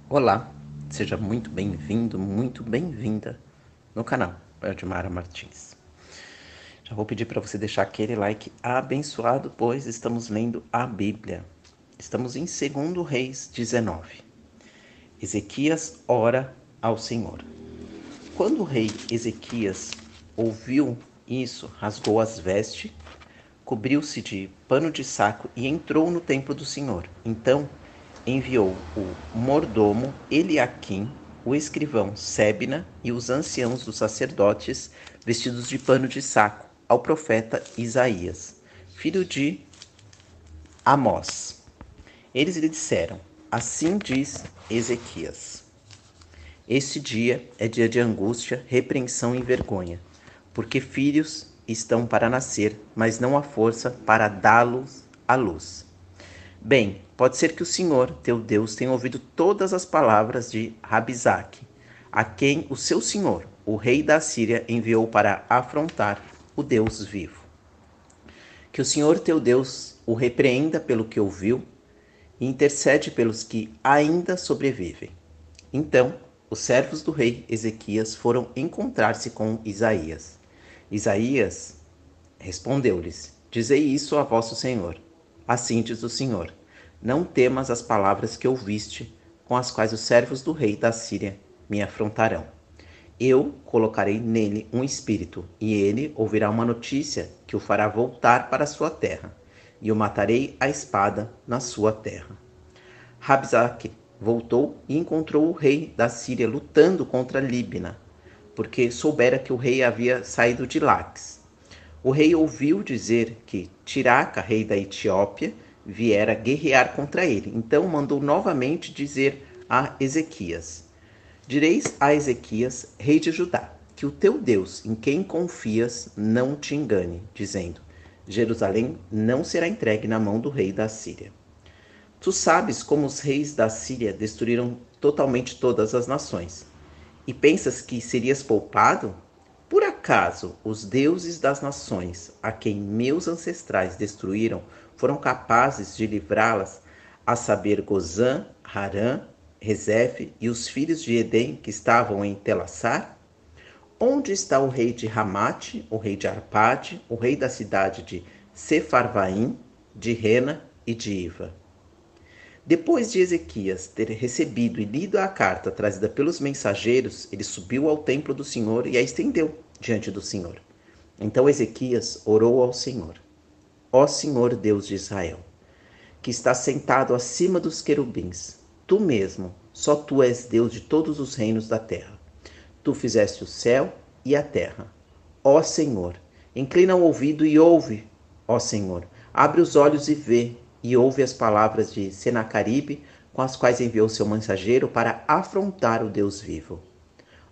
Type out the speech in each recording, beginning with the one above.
Olá, seja muito bem-vindo, muito bem-vinda no canal Edmara Martins. Já vou pedir para você deixar aquele like abençoado, pois estamos lendo a Bíblia. Estamos em 2 Reis 19. Ezequias ora ao Senhor. Quando o rei Ezequias ouviu isso, rasgou as vestes, cobriu-se de pano de saco e entrou no templo do Senhor. Então enviou o mordomo Eliaquim, o escrivão Sebna e os anciãos dos sacerdotes vestidos de pano de saco ao profeta Isaías, filho de Amós. Eles lhe disseram: Assim diz Ezequias: Este dia é dia de angústia, repreensão e vergonha, porque filhos estão para nascer, mas não há força para dá-los à luz. Bem, pode ser que o Senhor, teu Deus, tenha ouvido todas as palavras de Rabizaque, a quem o seu senhor, o rei da Síria, enviou para afrontar o Deus vivo. Que o Senhor, teu Deus, o repreenda pelo que ouviu e intercede pelos que ainda sobrevivem. Então, os servos do rei Ezequias foram encontrar-se com Isaías. Isaías respondeu-lhes: Dizei isso a vosso senhor. Assim diz o Senhor: Não temas as palavras que ouviste, com as quais os servos do rei da Síria me afrontarão. Eu colocarei nele um espírito, e ele ouvirá uma notícia que o fará voltar para a sua terra, e o matarei à espada na sua terra. Rabzaque voltou e encontrou o rei da Síria lutando contra Líbina, porque soubera que o rei havia saído de Laques. O rei ouviu dizer que Tiraca, rei da Etiópia, viera guerrear contra ele. Então mandou novamente dizer a Ezequias: Direis a Ezequias, rei de Judá, que o teu Deus, em quem confias, não te engane, dizendo: Jerusalém não será entregue na mão do rei da Síria. Tu sabes como os reis da Síria destruíram totalmente todas as nações. E pensas que serias poupado? Por acaso os deuses das nações, a quem meus ancestrais destruíram, foram capazes de livrá-las, a saber Gozã, Harã, Rezefe e os filhos de Edém que estavam em Telassar? Onde está o rei de Ramate, o rei de Arpade, o rei da cidade de Sefarvaim, de Rena e de Iva? Depois de Ezequias ter recebido e lido a carta trazida pelos mensageiros, ele subiu ao templo do Senhor e a estendeu diante do Senhor. Então Ezequias orou ao Senhor: Ó Senhor Deus de Israel, que está sentado acima dos querubins, tu mesmo, só tu és Deus de todos os reinos da terra. Tu fizeste o céu e a terra. Ó Senhor, inclina o ouvido e ouve, ó Senhor. Abre os olhos e vê, e ouve as palavras de Senacaribe, com as quais enviou seu mensageiro para afrontar o Deus vivo.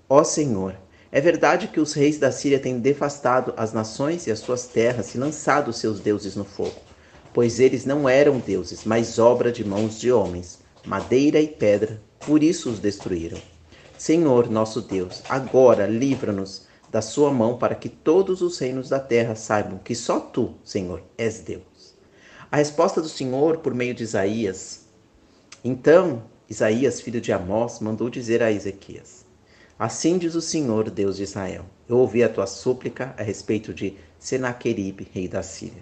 Ó Senhor, é verdade que os reis da Síria têm devastado as nações e as suas terras e lançado os seus deuses no fogo, pois eles não eram deuses, mas obra de mãos de homens, madeira e pedra, por isso os destruíram. Senhor, nosso Deus, agora livra-nos da sua mão para que todos os reinos da terra saibam que só tu, Senhor, és Deus. A resposta do Senhor por meio de Isaías. Então, Isaías, filho de Amós, mandou dizer a Ezequias: Assim diz o Senhor, Deus de Israel: Eu ouvi a tua súplica a respeito de Senaqueribe, rei da Síria.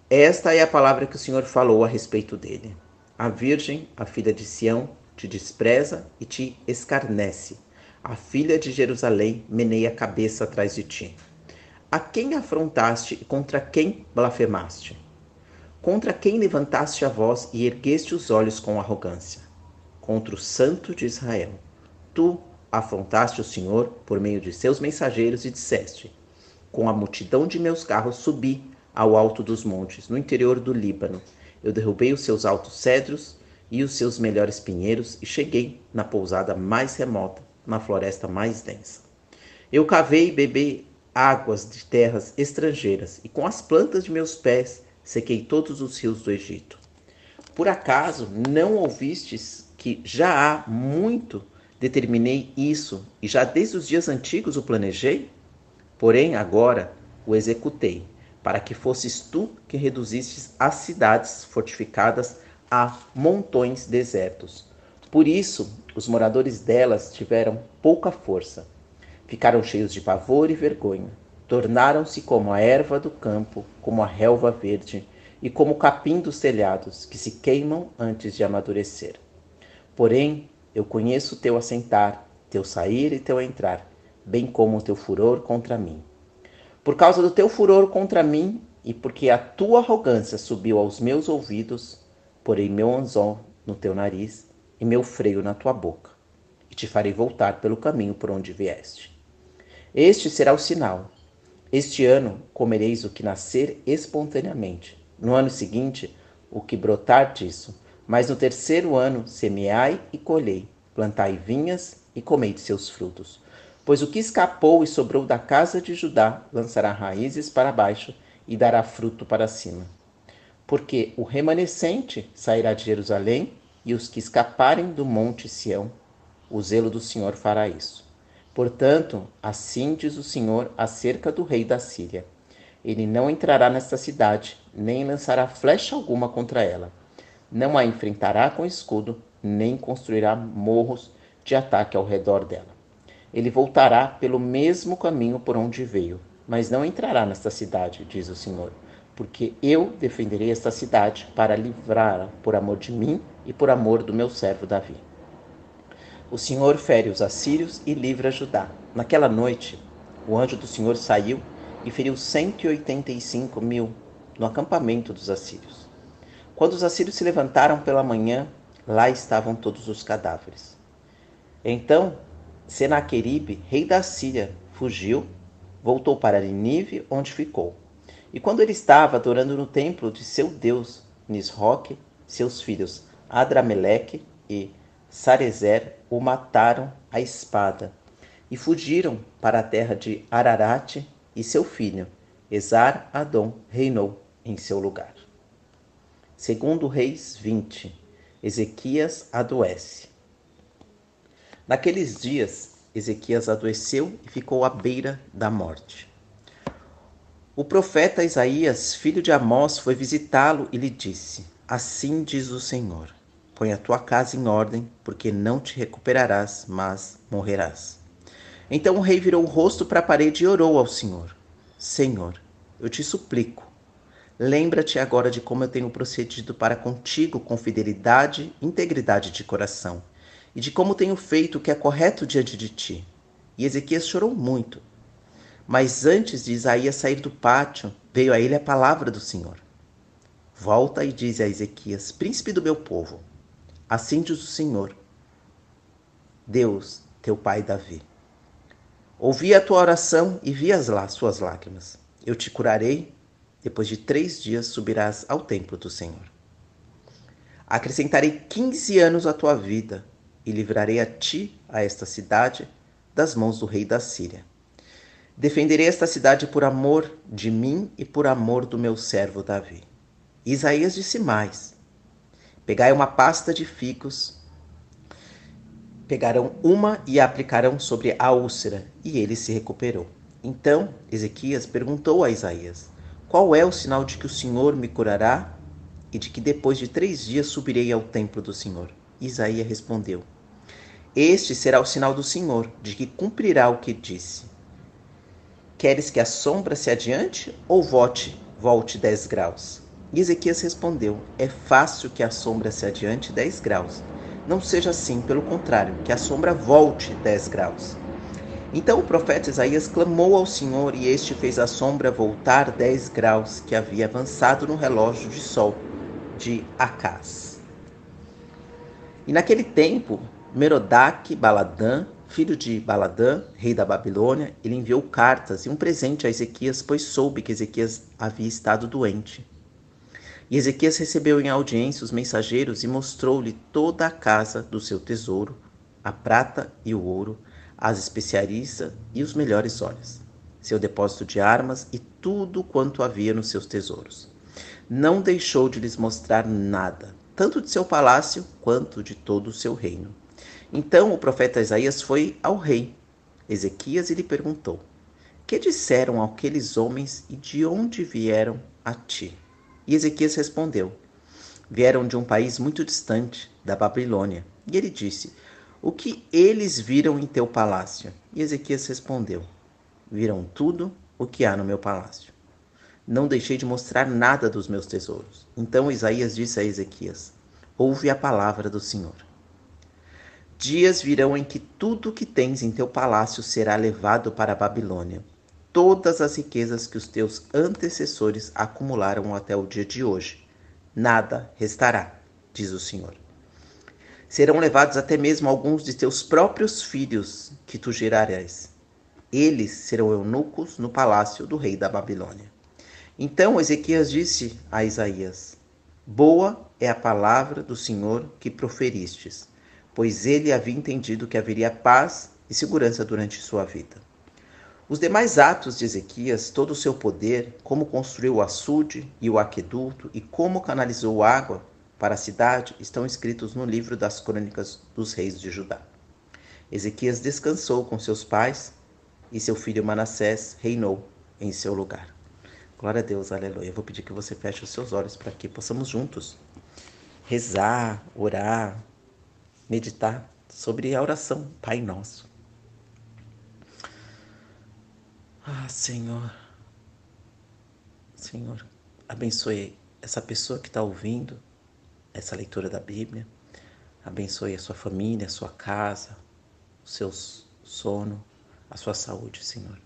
Esta é a palavra que o Senhor falou a respeito dele. A virgem, a filha de Sião, te despreza e te escarnece. A filha de Jerusalém meneia a cabeça atrás de ti. A quem afrontaste e contra quem blasfemaste? Contra quem levantaste a voz e ergueste os olhos com arrogância? Contra o Santo de Israel. Tu afrontaste o Senhor por meio de seus mensageiros e disseste: Com a multidão de meus carros subi ao alto dos montes, no interior do Líbano. Eu derrubei os seus altos cedros e os seus melhores pinheiros e cheguei na pousada mais remota, na floresta mais densa. Eu cavei e bebi águas de terras estrangeiras, e com as plantas de meus pés sequei todos os rios do Egito. Por acaso não ouvistes que já há muito determinei isso e já desde os dias antigos o planejei? Porém agora o executei, para que fosses tu que reduzistes as cidades fortificadas a montões desertos. Por isso, os moradores delas tiveram pouca força. Ficaram cheios de pavor e vergonha. Tornaram-se como a erva do campo, como a relva verde e como o capim dos telhados, que se queimam antes de amadurecer. Porém, eu conheço teu assentar, teu sair e teu entrar, bem como o teu furor contra mim. Por causa do teu furor contra mim e porque a tua arrogância subiu aos meus ouvidos, porei meu anzol no teu nariz e meu freio na tua boca, e te farei voltar pelo caminho por onde vieste. Este será o sinal. Este ano comereis o que nascer espontaneamente. No ano seguinte, o que brotar disso. Mas no terceiro ano, semeai e colhei, plantai vinhas e comei de seus frutos. Pois o que escapou e sobrou da casa de Judá lançará raízes para baixo e dará fruto para cima. Porque o remanescente sairá de Jerusalém e os que escaparem do monte Sião, o zelo do Senhor fará isso. Portanto, assim diz o Senhor acerca do rei da Síria: ele não entrará nesta cidade, nem lançará flecha alguma contra ela. Não a enfrentará com escudo, nem construirá morros de ataque ao redor dela. Ele voltará pelo mesmo caminho por onde veio, mas não entrará nesta cidade, diz o Senhor, porque eu defenderei esta cidade para livrá-la por amor de mim e por amor do meu servo Davi. O Senhor fere os assírios e livra Judá. Naquela noite, o anjo do Senhor saiu e feriu 185.000 no acampamento dos assírios. Quando os assírios se levantaram pela manhã, lá estavam todos os cadáveres. Então, Senaqueribe, rei da Síria, fugiu, voltou para Nínive, onde ficou. E quando ele estava adorando no templo de seu deus Nisroque, seus filhos Adrameleque e Sarezer o mataram à espada e fugiram para a terra de Ararate, e seu filho Esar-Adom reinou em seu lugar. Segundo Reis 20, Ezequias adoece. Naqueles dias, Ezequias adoeceu e ficou à beira da morte. O profeta Isaías, filho de Amós, foi visitá-lo e lhe disse: assim diz o Senhor: põe a tua casa em ordem, porque não te recuperarás, mas morrerás. Então o rei virou o rosto para a parede e orou ao Senhor: Senhor, eu te suplico, lembra-te agora de como eu tenho procedido para contigo com fidelidade e integridade de coração, e de como tenho feito o que é correto diante de ti. E Ezequias chorou muito. Mas antes de Isaías sair do pátio, veio a ele a palavra do Senhor: volta e dize a Ezequias, príncipe do meu povo: assim diz o Senhor, Deus, teu pai Davi. Ouvi a tua oração e vi as suas lágrimas. Eu te curarei, depois de 3 dias subirás ao templo do Senhor. Acrescentarei 15 anos à tua vida e livrarei a ti, a esta cidade, das mãos do rei da Síria. Defenderei esta cidade por amor de mim e por amor do meu servo Davi. Isaías disse mais: pegai uma pasta de figos, pegarão uma e a aplicarão sobre a úlcera, e ele se recuperou. Então Ezequias perguntou a Isaías: qual é o sinal de que o Senhor me curará e de que depois de 3 dias subirei ao templo do Senhor? Isaías respondeu: este será o sinal do Senhor, de que cumprirá o que disse. Queres que a sombra se adiante ou volte 10 graus? E Ezequias respondeu: é fácil que a sombra se adiante 10 graus. Não seja assim, pelo contrário, que a sombra volte 10 graus. Então o profeta Isaías clamou ao Senhor, e este fez a sombra voltar 10 graus, que havia avançado no relógio de sol de Acaz. E naquele tempo, Merodach-Baladã, filho de Baladã, rei da Babilônia, ele enviou cartas e um presente a Ezequias, pois soube que Ezequias havia estado doente. E Ezequias recebeu em audiência os mensageiros e mostrou-lhe toda a casa do seu tesouro, a prata e o ouro, as especiarias e os melhores óleos, seu depósito de armas e tudo quanto havia nos seus tesouros. Não deixou de lhes mostrar nada, tanto de seu palácio quanto de todo o seu reino. Então o profeta Isaías foi ao rei Ezequias e lhe perguntou: que disseram aqueles homens e de onde vieram a ti? E Ezequias respondeu: vieram de um país muito distante, da Babilônia. E ele disse: o que eles viram em teu palácio? E Ezequias respondeu: viram tudo o que há no meu palácio. Não deixei de mostrar nada dos meus tesouros. Então Isaías disse a Ezequias: ouve a palavra do Senhor. Dias virão em que tudo o que tens em teu palácio será levado para a Babilônia. Todas as riquezas que os teus antecessores acumularam até o dia de hoje. Nada restará, diz o Senhor. Serão levados até mesmo alguns de teus próprios filhos que tu gerarás. Eles serão eunucos no palácio do rei da Babilônia. Então Ezequias disse a Isaías: boa é a palavra do Senhor que proferistes, pois ele havia entendido que haveria paz e segurança durante sua vida. Os demais atos de Ezequias, todo o seu poder, como construiu o açude e o aqueduto e como canalizou água para a cidade, estão escritos no livro das crônicas dos reis de Judá. Ezequias descansou com seus pais e seu filho Manassés reinou em seu lugar. Glória a Deus, aleluia. Eu vou pedir que você feche os seus olhos para que possamos juntos rezar, orar, meditar sobre a oração Pai Nosso. Senhor, Senhor, abençoe essa pessoa que está ouvindo essa leitura da Bíblia. Abençoe a sua família, a sua casa, o seu sono, a sua saúde, Senhor.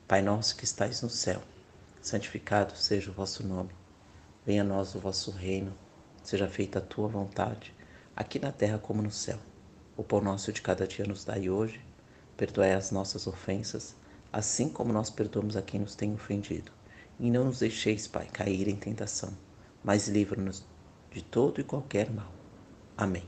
Pai nosso que estais no céu, santificado seja o vosso nome. Venha a nós o vosso reino, seja feita a tua vontade, aqui na terra como no céu. O pão nosso de cada dia nos dai hoje, perdoai as nossas ofensas, assim como nós perdoamos a quem nos tem ofendido. E não nos deixeis, Pai, cair em tentação, mas livra-nos de todo e qualquer mal. Amém.